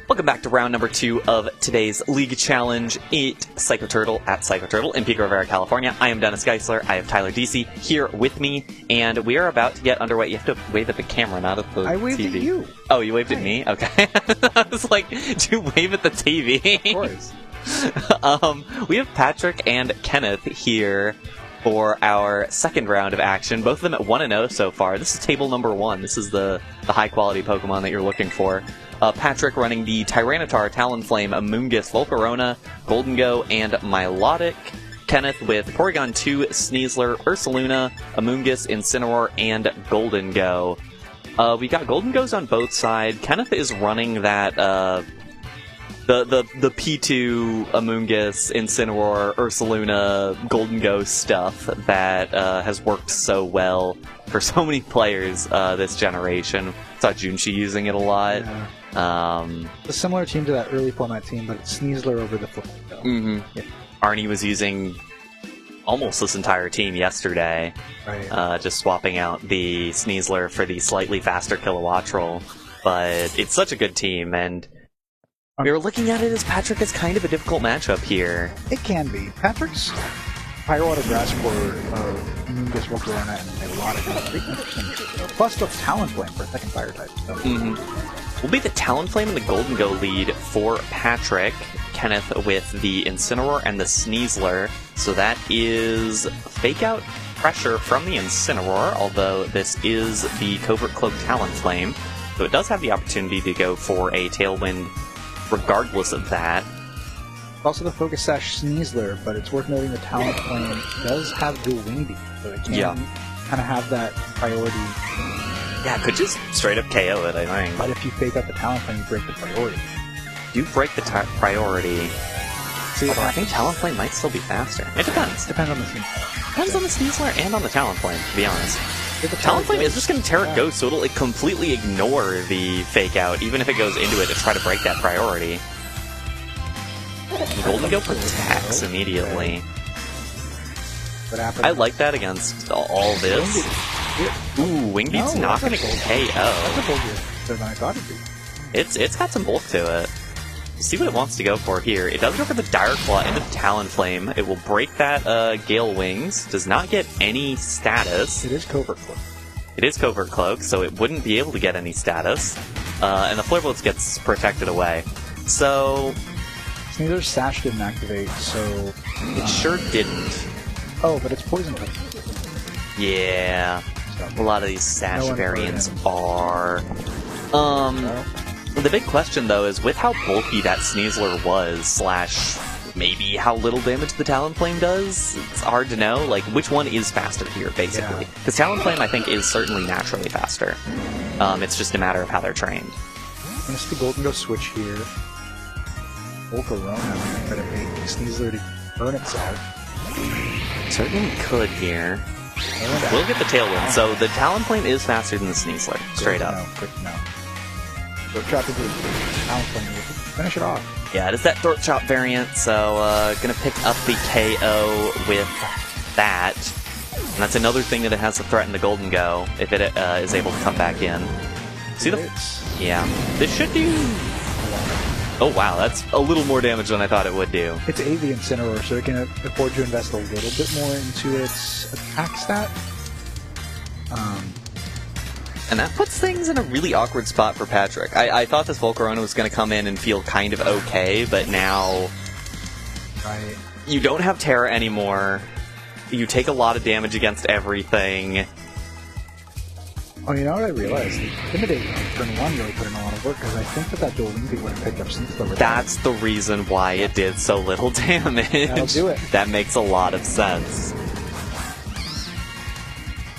Welcome back to round number 2 of today's League Challenge. Eat Psycho Turtle at Psycho Turtle in Pico Rivera, California. I am Dennis Geisler. I have Tyler DC here with me, and we are about to get underway. You have to wave at the camera, not at the TV. I waved at you. Oh, you waved at me? Okay. I was like, did you wave at the TV? Of course. We have Patrick and Kenneth here for our second round of action. Both of them at 1-0 so far. This is table number 1. This is the high-quality Pokemon that you're looking for. Patrick running the Tyranitar, Talonflame, Amoonguss, Volcarona, Goldengo, and Milotic. Kenneth with Porygon 2, Sneasler, Ursaluna, Amoonguss, Incineroar, and Goldengo. We got Goldengos on both sides. Kenneth is running that the P2 Amoonguss, Incineroar, Ursaluna, Goldengo stuff that has worked so well for so many players this generation. Saw Junshi using it a lot. Yeah. A similar team to that early format team, but it's Sneasler over the foot. Mm-hmm. Yeah. Arnie was using almost this entire team yesterday, right. Just swapping out the Sneasler for the slightly faster Kilowattrel. But it's such a good team, and we were looking at it as Patrick is kind of a difficult matchup here. It can be. Patrick's Fire Water Grass for Amoonguss, Volcarona, and Milotic is pretty interesting. Plus the Talonflame for a second fire type. So. Mm-hmm. Will be the Talonflame and the Goldengo lead for Patrick. Kenneth with the Incineroar and the Sneasler. So that is fake out pressure from the Incineroar, although this is the Covert Cloak Talonflame. So it does have the opportunity to go for a Tailwind regardless of that. Also the Focus Sash Sneasler, but it's worth noting the Talonflame does have dual Wing Beat, so it can kind of have that priority. Yeah, it could just straight up KO it, I think. But if you fake out the Talonflame, you break the priority. You break the priority. See, although I think Talonflame might still be faster. It depends. Depends on the Sneasler. Depends on the Sneasler and on the Talonflame, to be honest. The Talonflame is just going to Terra Ghost, so it'll completely ignore the fake out, even if it goes into it to try to break that priority. Goldengo protects immediately. I like that against all this. Ooh, Wing Beat's not going to KO. That's a bulkier than I thought it'd be. It's got some bulk to it. We'll see what it wants to go for here. It does go for the Dire Claw into the Talonflame. It will break that Gale Wings. Does not get any status. It is Covert Cloak. It is Covert Cloak, so it wouldn't be able to get any status. And the Flare Blitz gets protected away. So Sneasler's Sash didn't activate, so it sure didn't. Oh, but it's Poison Type. Yeah. A lot of these Sash variants are. The big question, though, is with how bulky that Sneasler was, / maybe how little damage the Talonflame does, it's hard to know, like, which one is faster here, basically. Because Talonflame, I think, is certainly naturally faster. It's just a matter of how they're trained. I'm going to see Goldengo switch here. Volcarona might try to make Sneasler to burn itself. Certainly could here. We'll get the Tailwind. So the Talonflame is faster than the Sneasler, straight up. No. Throat Chop into the Talonflame. Finish it off. Yeah, it is that Throat Chop variant, so gonna pick up the KO with that. And that's another thing that it has to threaten the Goldengo if it is able to come back in. See the... Yeah. This should do... Oh wow, that's a little more damage than I thought it would do. It's AV Incineroar, so it can afford to invest a little bit more into its attack stat. And that puts things in a really awkward spot for Patrick. I thought this Volcarona was going to come in and feel kind of okay, but now you don't have Terra anymore. You take a lot of damage against everything. Oh, you know what I realized? Intimidate on turn 1 really put in a lot of work, because I think that dual Wing Beat would have picked up Sneasler. That's the reason why it did so little damage. That'll do it. That makes a lot of sense.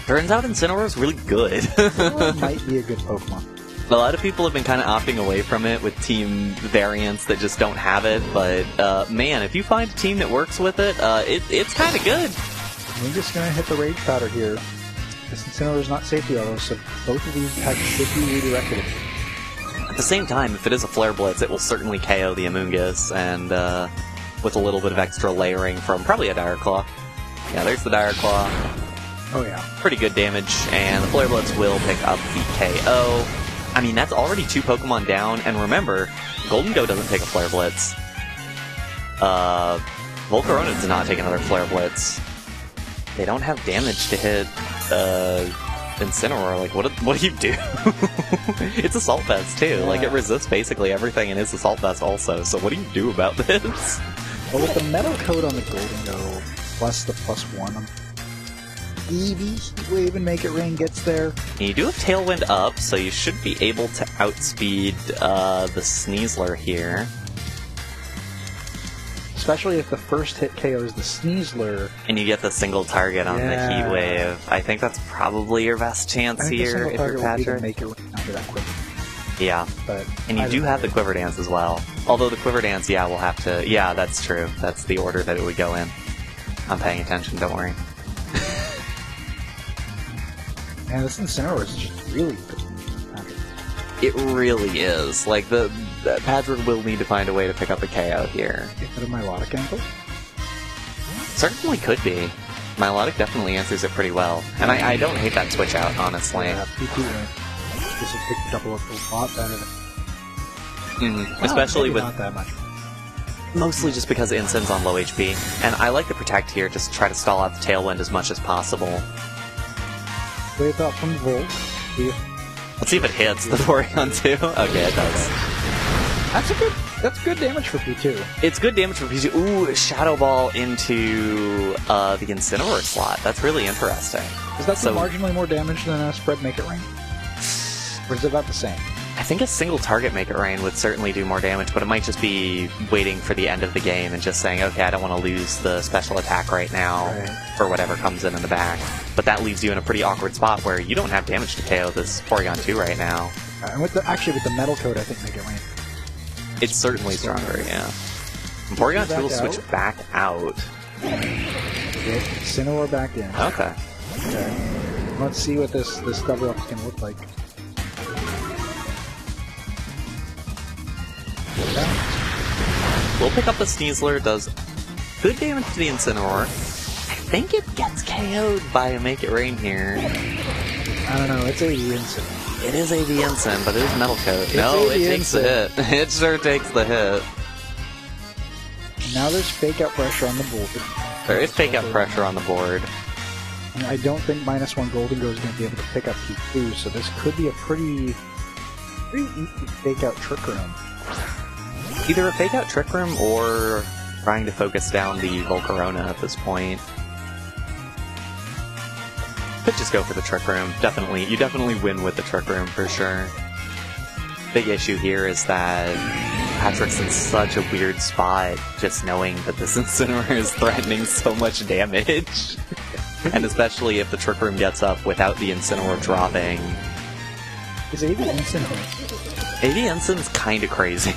Turns out Incineroar is really good. It might be a good Pokemon. A lot of people have been kind of opting away from it with team variants that just don't have it, but man, if you find a team that works with it, it's kind of good. We're just going to hit the Rage Powder here. This Incineroar is not safety auto, so both of these attacks should be redirected. At the same time, if it is a Flare Blitz, it will certainly KO the Amoonguss, and with a little bit of extra layering from probably a Dire Claw. Yeah, there's the Dire Claw. Oh yeah. Pretty good damage, and the Flare Blitz will pick up the KO. I mean, that's already 2 Pokemon down, and remember, Golden Go doesn't take a Flare Blitz. Volcarona does not take another Flare Blitz. They don't have damage to hit Incineroar. Like, what do you do? It's Assault Vest, too. Yeah. Like, it resists basically everything and is Assault Vest also, so what do you do about this? Well, with the Metal Coat on the Golden Go, plus the +1, maybe Heat Wave and Make It Rain gets there. And you do have Tailwind up, so you should be able to outspeed the Sneasler here. Especially if the first hit KOs the Sneasler. And you get the single target on the Heat Wave. I think that's probably your best chance here if you're Patrick. Make it under that quiver. Yeah. And you do have the Quiver Dance as well. Although the Quiver Dance, we'll have to... Yeah, that's true. That's the order that it would go in. I'm paying attention, don't worry. Man, this Incineroar is just really good. It really is. Like, the Patrick will need to find a way to pick up a KO here. Is it a Milotic angle? Certainly could be. Milotic definitely answers it pretty well. And I don't hate that switch out, honestly. Yeah, this would pick double up a lot better. Mm-hmm. Especially with... not that much. Mostly just because Incen's on low HP. And I like to protect here, just try to stall out the Tailwind as much as possible. Wave out from Volt. Let's see if it hits the Porygon 2. Okay, it does. That's good damage for P2. It's good damage for P2. Ooh, Shadow Ball into the Incineroar slot. That's really interesting. Is that marginally more damage than a Spread Make It Rain? Or is it about the same? I think a single target Make It Rain would certainly do more damage, but it might just be waiting for the end of the game and just saying, okay, I don't want to lose the special attack right now for whatever comes in the back. But that leaves you in a pretty awkward spot where you don't have damage to KO this Porygon 2 right now. And with the Metal Coat, I think Make It Rain. It's certainly stronger, yeah. And Porygon 2 will switch back out. Incineroar back in. Okay. Let's see what this double up is going to look like. We'll pick up the Sneasler, does good damage to the Incineroar. I think it gets KO'd by a Make It Rain here. I don't know, it's AV Incin. It is AV Incin, but it is Metal Coat. No, it takes the hit. It sure takes the hit. Now there's fake out pressure on the board. There is fake out pressure on the board. And I don't think -1 Golden Go is going to be able to pick up P2, so this could be a pretty easy fake out Trick Room. Either a fake out Trick Room or trying to focus down the Volcarona at this point. Could just go for the Trick Room. Definitely. You definitely win with the Trick Room for sure. Big issue here is that Patrick's in such a weird spot just knowing that this Incineroar is threatening so much damage. And especially if the Trick Room gets up without the Incineroar dropping. Is AV Incin? AV Incin's kinda crazy.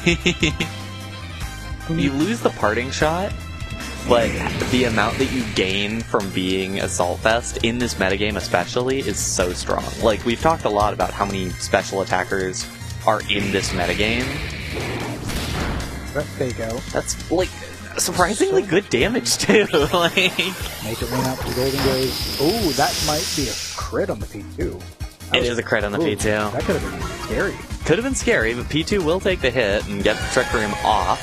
You lose the parting shot, but the amount that you gain from being Assault Vest in this metagame especially is so strong. Like, we've talked a lot about how many special attackers are in this metagame. That fake out. That's, like, surprisingly good damage, too. Like, Make It Rain out to Golden Goes. Ooh, that might be a crit on the P2. It is a crit on the P2. That could have been scary. Could have been scary, but P2 will take the hit and get the Trick Room off.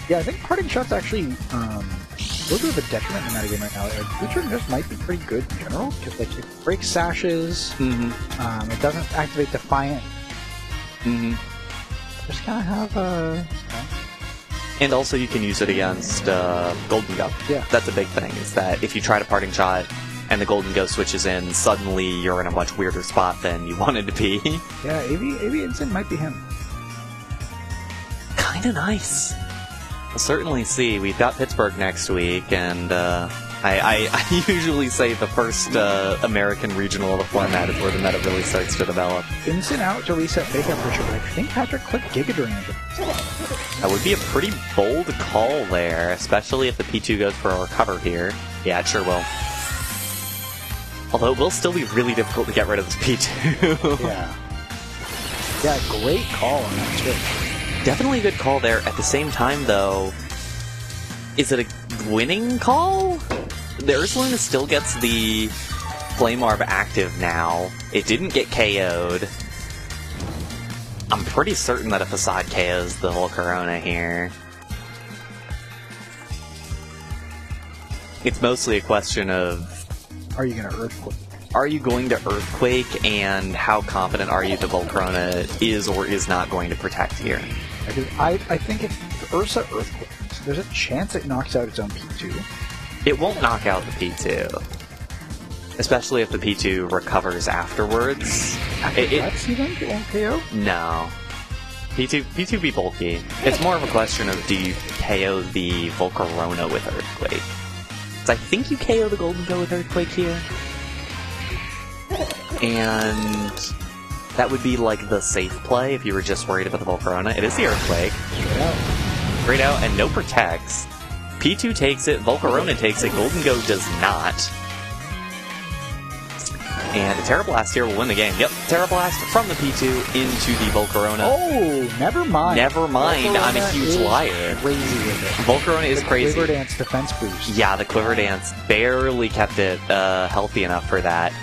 Yeah, I think parting shots actually a little bit of a detriment in the metagame right now. Feature just might be pretty good in general, because like it breaks sashes, it doesn't activate Defiant. Just kind of have And also you can use it against Golden Go. Yeah. That's a big thing, is that if you try to parting shot and the Golden Go switches in, suddenly you're in a much weirder spot than you wanted to be. Yeah, AV Incin might be him. Kinda nice. We'll certainly see. We've got Pittsburgh next week, and I usually say the first American regional of the format is where the meta really starts to develop. Incin out to reset fake out pressure, but I think Patrick clicked Giga Drain. That would be a pretty bold call there, especially if the P2 goes for a recover here. Yeah, it sure will. Although it will still be really difficult to get rid of this P2. Yeah, great call on that switch. Definitely a good call there. At the same time, though, is it a winning call? The Ursaluna still gets the Flame Orb active now. It didn't get KO'd. I'm pretty certain that a Facade KOs the Volcarona here. It's mostly a question of... Are you going to Earthquake? Are you going to Earthquake, and how confident are you that Volcarona is or is not going to protect here? I think if Ursa Earthquakes, there's a chance it knocks out its own P2. It won't knock out the P2. Especially if the P2 recovers afterwards. You think it won't KO? No. P2 be bulky. It's more of a question of do you KO the Volcarona with Earthquake? Because I think you KO the Golden Go with Earthquake here. And that would be like the safe play if you were just worried about the Volcarona. It is the Earthquake. Straight out, and no protects. P2 takes it, Volcarona takes it, Golden Go does not. And a Terra Blast here will win the game. Yep, Terra Blast from the P2 into the Volcarona. Oh, never mind. Never mind, Volcarona, I'm a huge liar. Crazy with it. Volcarona is crazy. The Quiver Dance defense boost. Yeah, the Quiver Dance barely kept it healthy enough for that.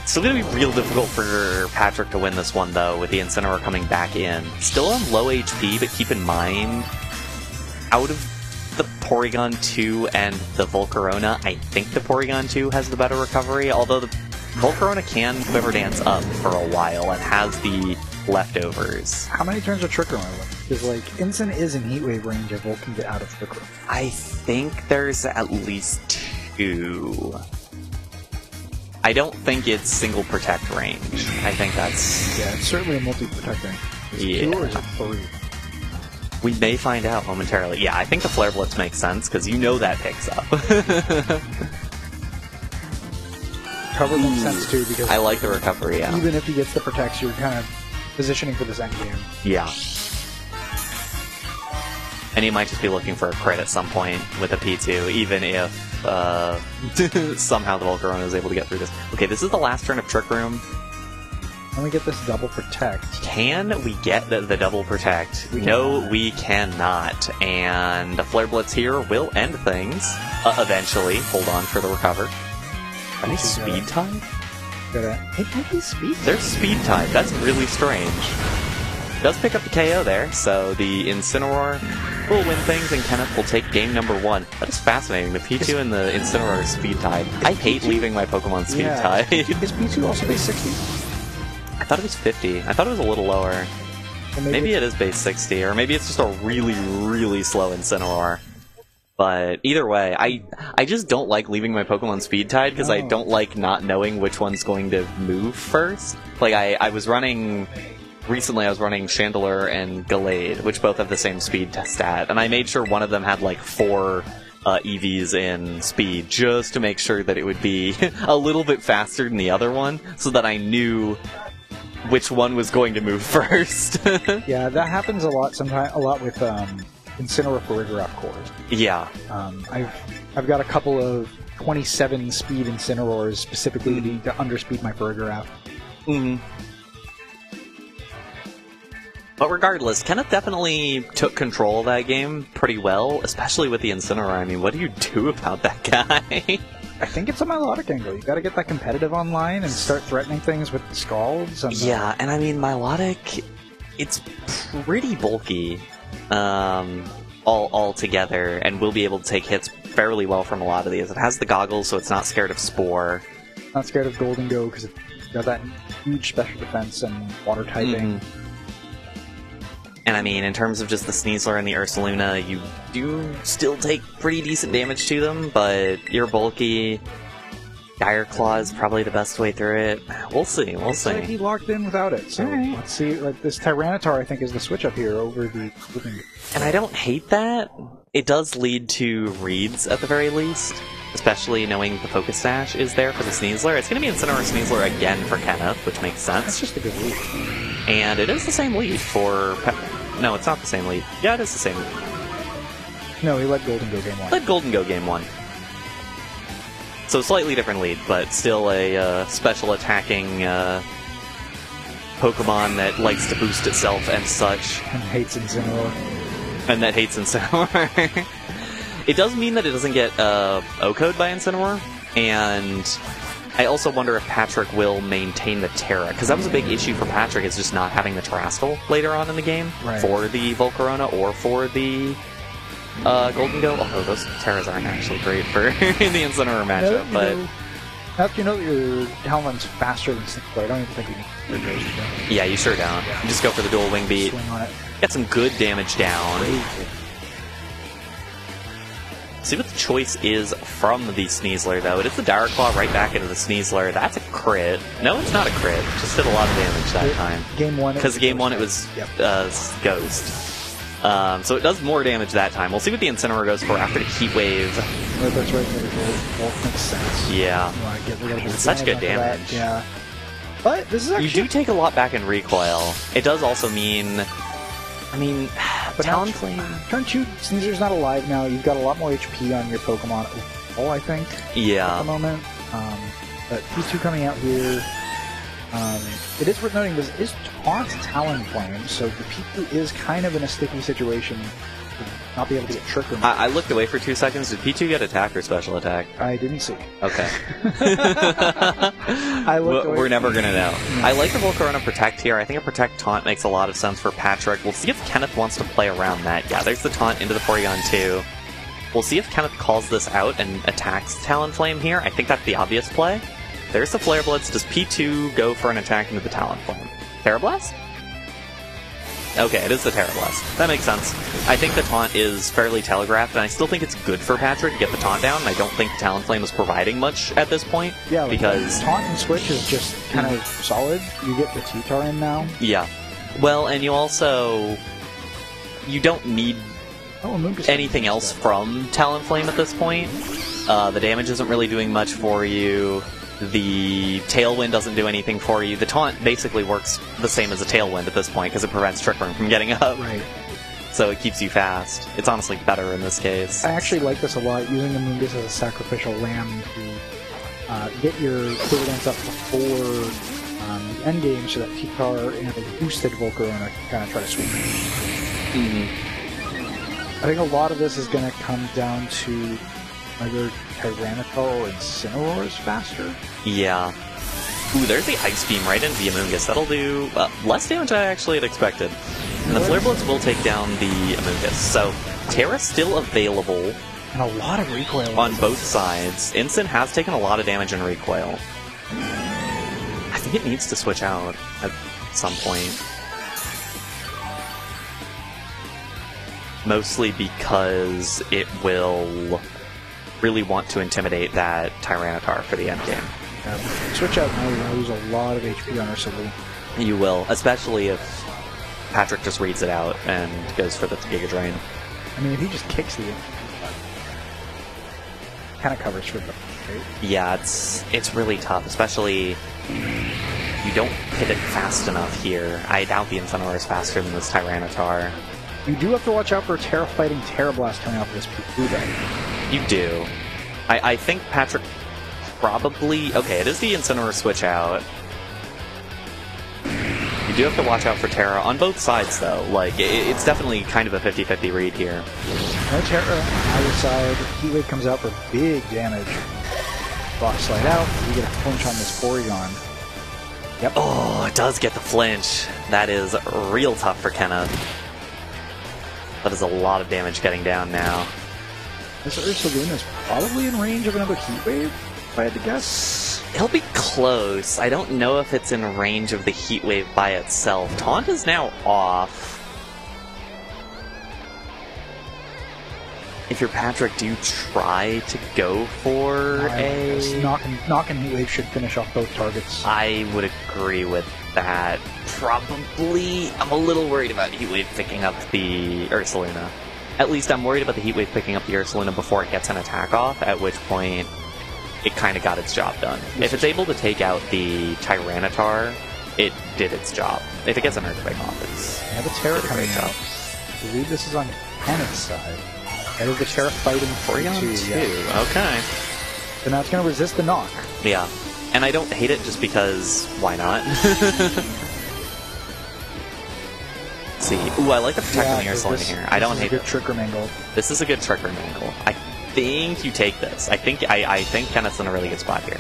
Still going to be real difficult for Patrick to win this one, though, with the Incineroar coming back in. Still on low HP, but keep in mind, out of the Porygon 2 and the Volcarona, I think the Porygon 2 has the better recovery, although the Volcarona can Quiver Dance up for a while and has the leftovers. How many turns are Trick Room left? Because, like, Incin is in Heat Wave range if Volt can get out of Trick Room. I think there's at least 2. I don't think it's single protect range. I think that's... Yeah, it's certainly a multi-protect range. Is it 2 or is it 3? We may find out momentarily. Yeah, I think the Flare Blitz makes sense, because you know that picks up. Cover makes sense, too, because... I like the recovery, yeah. Even if he gets the protects, you're kind of positioning for this endgame. Yeah. And he might just be looking for a crit at some point with a P2, even if somehow the Volcarona is able to get through this. Okay, this is the last turn of Trick Room. Can we get this double protect? Can we get the double protect? No, we cannot. And a Flare Blitz here will end things. Eventually. Hold on for the recover. Are they speed tied? It might be speed tied. They're speed tied. That's really strange. Does pick up the KO there, so the Incineroar will win things, and Kenneth will take game number 1. That is fascinating. The P2 and the Incineroar are speed tied. I hate leaving my Pokemon speed tied. Is P2 also base 60? I thought it was 50. I thought it was a little lower. Well, maybe it is base 60, or maybe it's just a really, really slow Incineroar. But either way, I just don't like leaving my Pokemon speed tied, because I don't like not knowing which one's going to move first. Like, I was running... Recently, I was running Chandelure and Gallade, which both have the same speed stat, and I made sure one of them had like 4 EVs in speed, just to make sure that it would be a little bit faster than the other one, so that I knew which one was going to move first. Yeah, that happens a lot. Sometimes, a lot with Incineroar Farigiraf cores. Yeah. I've got a couple of 27 speed Incineroars specifically to underspeed my Farigiraf. Mm-hmm. But regardless, Kenneth definitely took control of that game pretty well, especially with the Incineroar. I mean, what do you do about that guy? I think it's a Milotic angle. You gotta get that competitive online and start threatening things with the Scalds. And yeah, and I mean, Milotic, it's pretty bulky all together, and will be able to take hits fairly well from a lot of these. It has the goggles, so it's not scared of Spore. Not scared of Golden Go, because it's got that huge special defense and water typing. Mm-hmm. And I mean, in terms of just the Sneasler and the Ursaluna, you do still take pretty decent damage to them, but you're bulky. Dire Claw is probably the best way through it. We'll see, we'll see. Like he locked in without it, so let's see. Like this Tyranitar, I think, is the switch up here over the... And I don't hate that. It does lead to reads, at the very least. Especially knowing the Focus Sash is there for the Sneasler. It's going to be Incineroar Sneasler again for Kenneth, which makes sense. That's just a good lead. And it is the same lead for... No, it's not the same lead. Yeah, it is the same lead. No, he let Golden Go game 1. Let Golden Go game 1. So slightly different lead, but still a special attacking Pokemon that likes to boost itself and such. And hates Incineroar. And that hates Incineroar. It does mean that it doesn't get O-Code by Incineroar, and I also wonder if Patrick will maintain the Terra, because that was a big issue for Patrick, is just not having the Terrastal later on in the game for the Volcarona or for the Golden Go. Although those Terras aren't actually great for in the Incineroar matchup, but... After you know that your Talon's faster than Snickler, I don't even think you need to go. Yeah, you sure don't. You just go for the dual wing beat. Swing on it. Get some good damage down. See what the choice is from the Sneasler, though. It is the Dire Claw right back into the Sneasler. That's a crit. No, it's not a crit. Just did a lot of damage that time. Game 1. Because game 1 it was Ghost. So it does more damage that time. We'll see what the Incineroar goes for after the Heat Wave. Right, that's right. That makes sense. Yeah. You want to get rid of It's such good damage. Yeah. But this is actually... You do take a lot back in recoil. It does also mean... I mean, Talonflame... Turn 2, Sneaser's not alive now. You've got a lot more HP on your Pokemon overall, I think. Yeah. At the moment. But P2 coming out here... it is worth noting this is Taunt Talonflame, so the P2 is kind of in a sticky situation to not be able to get tricked. I looked away for 2 seconds. Did P2 get attack or special attack? I didn't see. Okay. We're never going to know. I like the Volcarona Protect here. I think a Protect Taunt makes a lot of sense for Patrick. We'll see if Kenneth wants to play around that. Yeah, there's the Taunt into the Porygon 2. We'll see if Kenneth calls this out and attacks Talonflame here. I think that's the obvious play. There's the Flare Blitz. Does P2 go for an attack into the Talonflame? Terra Blast? Okay, it is the Terra Blast. That makes sense. I think the Taunt is fairly telegraphed, and I still think it's good for Patrick to get the Taunt down. I don't think Talonflame is providing much at this point. Yeah, because Taunt and Switch is just kind of solid. You get the T-Tar in now. Yeah. Well, and you also... You don't need anything else from Talonflame at this point. The damage isn't really doing much for you. The Tailwind doesn't do anything for you. The Taunt basically works the same as a Tailwind at this point because it prevents Trick Room from getting up. Right. So it keeps you fast. It's honestly better in this case. I actually like this a lot, using the Moongus as a sacrificial lamb to get your Quiver up before the endgame so that T-Tar and a boosted Volcarona can kind of try to sweep it. I think a lot of this is going to come down to either Tyranitar or Incineroar is faster. Yeah. Ooh, there's the Ice Beam right into the Amoonguss. That'll do less damage than I actually had expected. And the Flare Blitz will take down the Amoonguss. So, Terra's still available. And a lot of recoil. On both sides. Incin has taken a lot of damage in recoil. I think it needs to switch out at some point. Mostly because it will really want to intimidate that Tyranitar for the endgame. Switch out now, you're going to lose a lot of HP on Ursaluna. You will, especially if Patrick just reads it out and goes for the Giga Drain. I mean, if he just kicks the kind of covers for the right? Yeah, it's really tough, especially you don't hit it fast enough here. I doubt the Incineroar is faster than this Tyranitar. You do have to watch out for Terra fighting Terra Blast coming off of this P2 though. You do. I think Patrick probably... Okay, it is the Incineroar switch out. You do have to watch out for Terra on both sides, though. Like, it's definitely kind of a 50-50 read here. No Terra on either side. Heat Wave comes out for big damage. Rock Slide out. You get a flinch on this Porygon. Yep. Oh, it does get the flinch. That is real tough for Kenneth. That is a lot of damage getting down now. This Ursaluna is probably in range of another Heat Wave, if I had to guess. It'll be close. I don't know if it's in range of the Heat Wave by itself. Taunt is now off. If you're Patrick, do you try to go for a... Knockin' Heat Wave should finish off both targets. I would agree with that. Probably. I'm a little worried about Heat Wave picking up the Ursaluna. At least I'm worried about the Heat Wave picking up the Ursaluna before it gets an attack off, at which point it kind of got its job done. If it's able to take out the Tyranitar, it did its job. If it gets an Earthquake off, it's yeah, the Terra coming out. I believe this is on Kenneth's side. That is the Terra fighting Porygon 2. Yeah. Okay. So now it's going to resist the knock. Yeah. And I don't hate it just because, why not? See. Ooh, I like the Protect on the Ursaluna here. I don't hate it. This is a good Trick Room angle. This is a good Trick Room angle. I think you take this. I think Kenneth's in a really good spot here.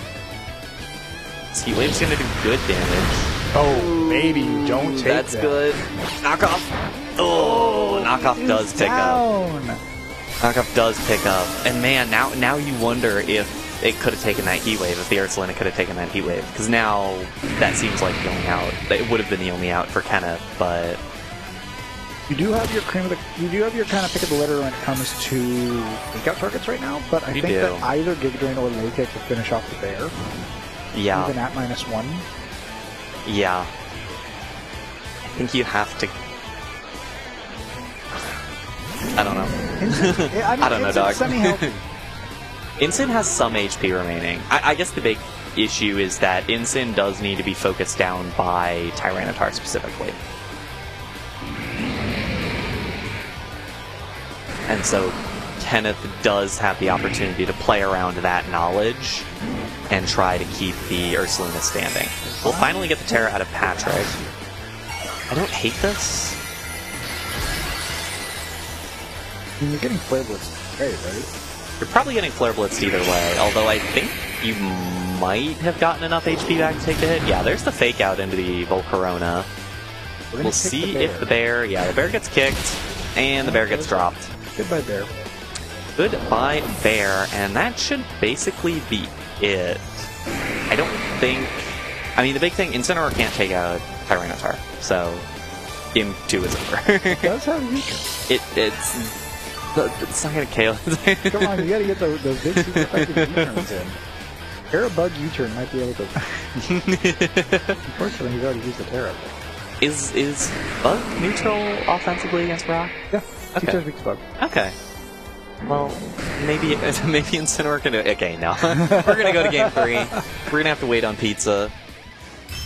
hits. Heat Wave's gonna do good damage. Oh, maybe you don't take That's that. good. Knockoff. Oh, knockoff does pick up. Knockoff does pick up. And man, now you wonder if it could have taken that Heat Wave, if the Ursulina could have taken that Heat Wave. Because now that seems like the only out. It would have been the only out for Kenneth, but... You do have your kind of pick of the litter when it comes to takeout targets right now, but I think that either Giga Drain or Low Kick will finish off the bear. Yeah. Even at -1. Yeah. I think you have to... I don't know. I don't know, dog. Incin has some HP remaining. I guess the big issue is that Incin does need to be focused down by Tyranitar specifically. And so Kenneth does have the opportunity to play around that knowledge and try to keep the Ursulina standing. We'll finally get the Terra out of Patrick. I don't hate this. I mean, you're getting Flare Blitz, right? You're probably getting Flare Blitzed either way, although I think you might have gotten enough HP back to take the hit. Yeah, there's the fake out into the Volcarona. We'll see if the bear... Yeah, the bear gets kicked, and the bear gets dropped. Goodbye, bear. Goodbye, bear, and that should basically be it. I don't think... I mean, the big thing, Incineroar can't take out Tyranitar, so game 2 is over. It does have weaker. It's not gonna KO. Come on, you gotta get those big super effective U-turns in. Terra Bug U-turn might be able to... Unfortunately, he's already used the Terra. Is Bug neutral offensively against Rock? Yeah. Okay. Bug. Okay. Well, maybe Incineroar can do it. Okay, no. We're gonna go to game 3. We're gonna have to wait on pizza.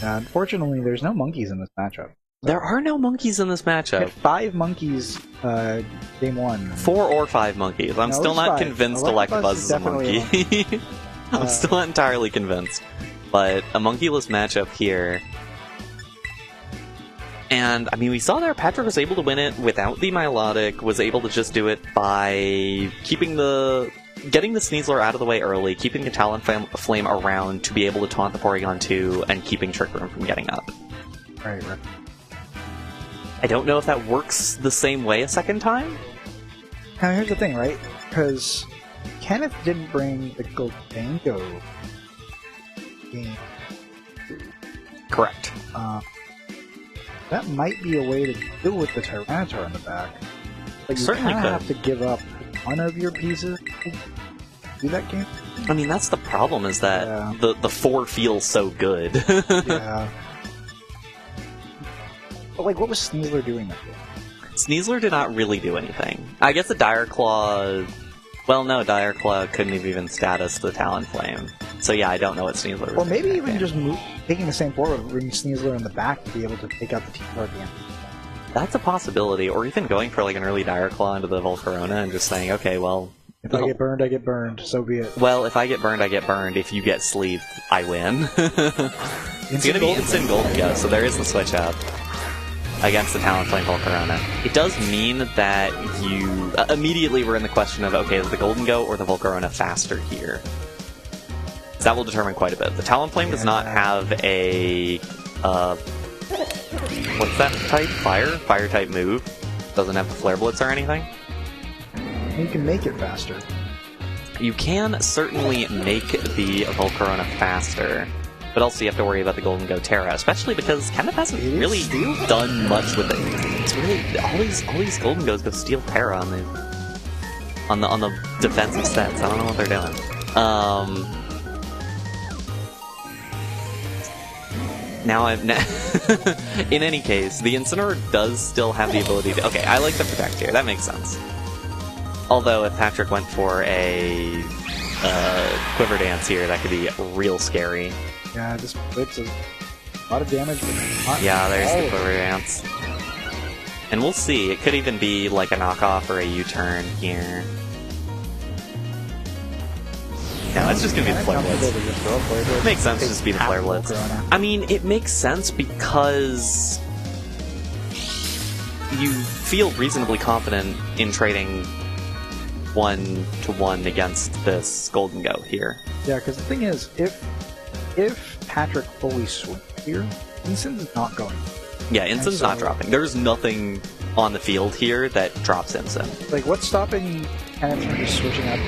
Unfortunately, there's no monkeys in this matchup. There are no monkeys in this matchup. 5 monkeys, game 1. 4 or 5 monkeys. I'm still not convinced Electabuzz is a monkey. I'm still not entirely convinced. But a monkeyless matchup here. And, I mean, we saw there Patrick was able to win it without the Milotic, was able to just do it by getting the Sneasler out of the way early, keeping the Talonflame around to be able to taunt the Porygon 2, and keeping Trick Room from getting up. Right. I don't know if that works the same way a second time. Now, here's the thing, right? Because Kenneth didn't bring the Goldango game. Correct. That might be a way to deal with the Tyranitar in the back. But you certainly kind of have to give up one of your pieces to do that game. I mean, that's the problem, is that the 4 feels so good. Yeah. But, like, what was Sneasler doing that game? Sneasler did not really do anything. I guess the Dire Claw... Well, no, Dire Claw couldn't have even status the Talonflame. So yeah, I don't know what Sneasler was doing. Or maybe even just taking the same forward, bringing Sneasler in the back to be able to take out the T-Tar at the end. That's a possibility. Or even going for like an early Dire Claw into the Volcarona and just saying, okay, well... If I get burned, I get burned. So be it. Well, if I get burned, I get burned. If you get sleeved, I win. It's gonna be Instant Golden, so there is the switch up against the Talonflame Volcarona. It does mean that you... immediately we're in the question of, okay, is the Golden Go or the Volcarona faster here? So that will determine quite a bit. The Talonflame does not have a... what's that type? Fire type move. Doesn't have the Flare Blitz or anything. You can make it faster. You can certainly make the Volcarona faster. But also you have to worry about the Golden Go Terra, especially because Kenneth hasn't really done much with it. It's really all these Golden Goes go steal Terra on the defensive sets. I don't know what they're doing. In any case, the Incineroar does still have the ability to... Okay, I like the Protect here. That makes sense. Although if Patrick went for a Quiver Dance here, that could be real scary. Yeah, this Blitz is a lot of damage, but not... Yeah, there's the Quiver Dance. And we'll see. It could even be like a knockoff or a U-turn here. Yeah, it's just gonna be the Flare Blitz. It makes sense to just be the Flare Blitz. I mean, it makes sense because you feel reasonably confident in trading 1-to-1 against this Golden Go here. Yeah, because the thing is, if Patrick fully swing here, Instant is not going. Yeah, Instin's not dropping. There's nothing on the field here that drops Instant. Like, what's stopping Kenneth from just switching out?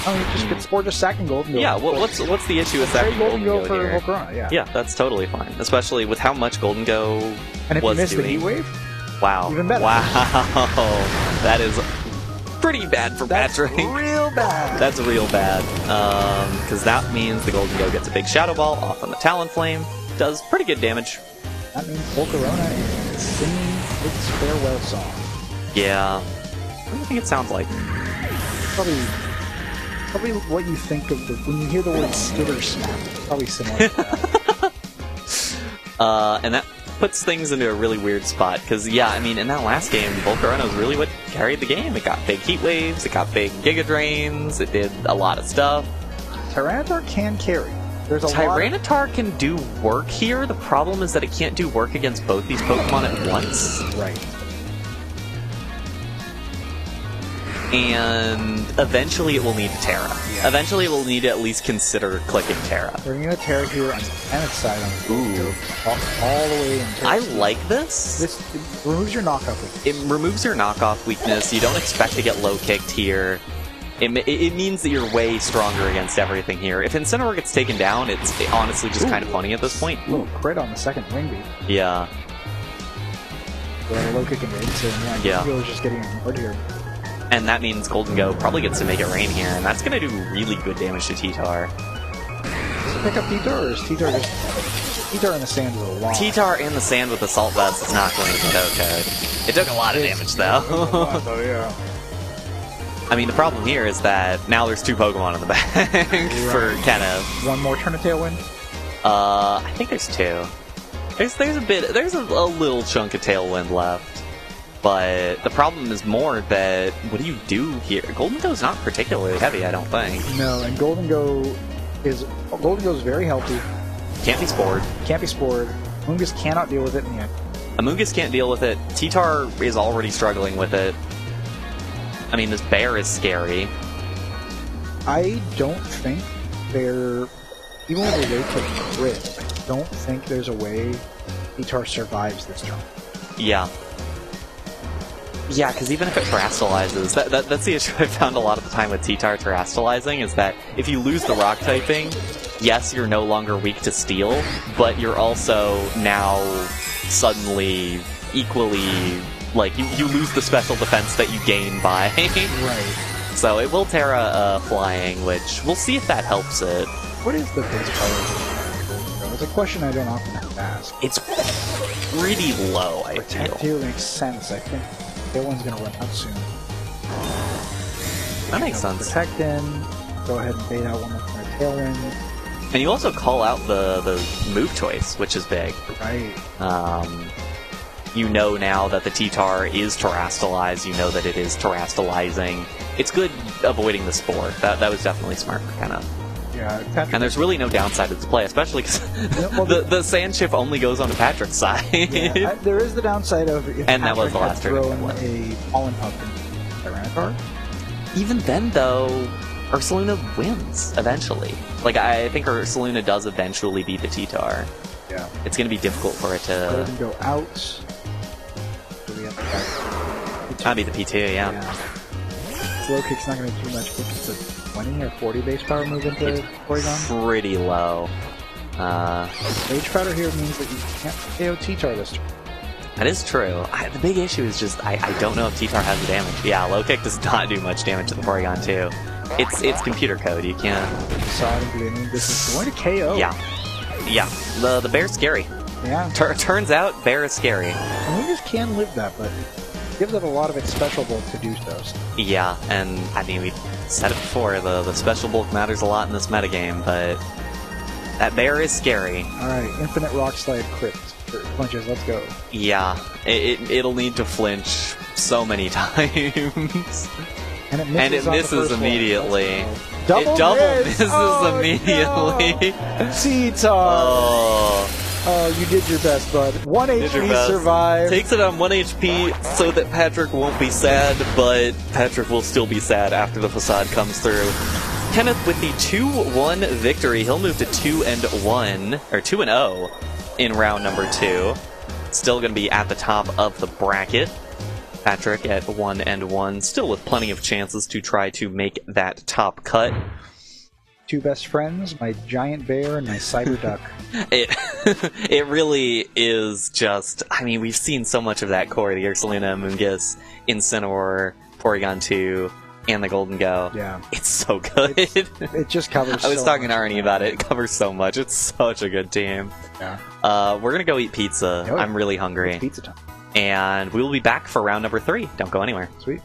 Oh, he just gets, or just sacking Golden Go. Yeah, what's the issue with sacking Golden Go for here? Volcarona, yeah. Yeah, that's totally fine, especially with how much Golden Go and if was you miss doing. the Heat Wave, wow, even better. Wow, that is pretty bad for Patrick. Real bad. That's real bad, because that means the Golden Go gets a big Shadow Ball off on the Talonflame, does pretty good damage. That means Volcarona is singing its farewell song. Yeah, what do you think it sounds like? Probably what you think of when you hear the word skitter snap. Probably similar to that. And that puts things into a really weird spot, because, yeah, I mean, in that last game, Volcarona was really what carried the game. It got big Heat Waves, it got big Giga Drains, it did a lot of stuff. Tyranitar can carry. There's a Tyranitar can do work here. The problem is that it can't do work against both these Pokemon at once. Right. And eventually it will need to Terra. Yeah. Eventually it will need to at least consider clicking Terra. We're going to Terra here on Kenneth's side on the all the way in. I like this. This removes your knockoff weakness. It removes your knockoff weakness. You don't expect to get low kicked here. It means that you're way stronger against everything here. If Incineroar gets taken down, it's honestly just kind of funny at this point. A little crit on the second wing beat. Yeah. Low kick and raid, so yeah. Is just getting ignored here. And that means Golden Go probably gets to make it rain here, and that's going to do really good damage to T-Tar. Does it pick up T-Tar, or is T-Tar just... T-Tar in the sand with a lot? T-Tar in the sand with Assault Vest is not going to be okay. It took a lot of damage, though. Yeah. I mean, the problem here is that now there's 2 Pokemon in the bank for Kenneth. One more turn of Tailwind? I think there's 2. There's a little chunk of Tailwind left. But the problem is more that, what do you do here? Golden Go's not particularly heavy, I don't think. No, and Golden Go is very healthy. Can't be spored. Can't be spored. Mungus cannot deal with it in the end. Amoonguss can't deal with it. T-Tar is already struggling with it. I mean, this bear is scary. I don't think even with a way to crit, I don't think there's a way T-Tar survives this jump. Yeah. Yeah, because even if it terastallizes, that's the issue I found a lot of the time with T-Tar terastallizing, is that if you lose the rock typing, yes, you're no longer weak to steel, but you're also now suddenly equally, like, you lose the special defense that you gain by. Right. So it will Terra flying, which we'll see if that helps it. What is the base power of Golden Go? It's a question I don't often have to ask. It's pretty low, I feel. Protect here makes sense, I think. Tailwind's gonna run out soon. That makes sense. Protect in. Go ahead and bait out one more Tailwind. And you also call out the move choice, which is big. Right. You know now that the T-Tar is terastallized. You know that it is terastallizing. It's good avoiding the Spore. That was definitely smart for Kenneth. Yeah, Patrick. And there's really no downside to this play, especially because the Sand Shift only goes on to Patrick's side. Yeah, there is the downside of if and Patrick that was the last turn. Thrown a Pollen Puff in Tyranitar. Even then, though, Ursaluna wins eventually. Like, I think Ursaluna does eventually beat the T-Tar. Yeah. It's going to be difficult for it to... Let him go out. That'd be the P2, yeah. Slow kick's not going to do much. It's a 20 or 40 base power move into Porygon. Pretty low. Rage Powder here means that you can't KO T-Tar this turn. That is true. The big issue is just I don't know if T-Tar has the damage. Yeah, low kick does not do much damage to the Porygon too. It's computer code. You can't. This is going to KO. Yeah. The bear's scary. Yeah. Turns out bear is scary. Mungus can live that, but it gives it a lot of its special bulk to do so. Yeah, and I mean we said it before. The special bulk matters a lot in this metagame, but that bear is scary. All right, Infinite Rock Slide crit. Flinches, let's go. Yeah, it'll need to flinch so many times. And it misses immediately. It double misses immediately. No. T-Tar! Oh, you did your best, bud. 1 HP survived. Takes it on 1 HP so that Patrick won't be sad, but Patrick will still be sad after the facade comes through. Kenneth with the 2-1 victory. He'll move to 2-1 or 2-0 in round number 2. Still going to be at the top of the bracket. Patrick at 1-1, still with plenty of chances to try to make that top cut. Two best friends, my giant bear and my cyber duck. It really is just, I mean, we've seen so much of that core, the Ursaluna, Moongus, Incineroar, Porygon 2, and the Golden Go. Yeah. It's so good. It just covers I was so talking to much. Arnie about it. It covers so much. It's such a good team. Yeah. We're going to go eat pizza. Oh, yeah. I'm really hungry. It's pizza time. And we will be back for round number 3. Don't go anywhere. Sweet.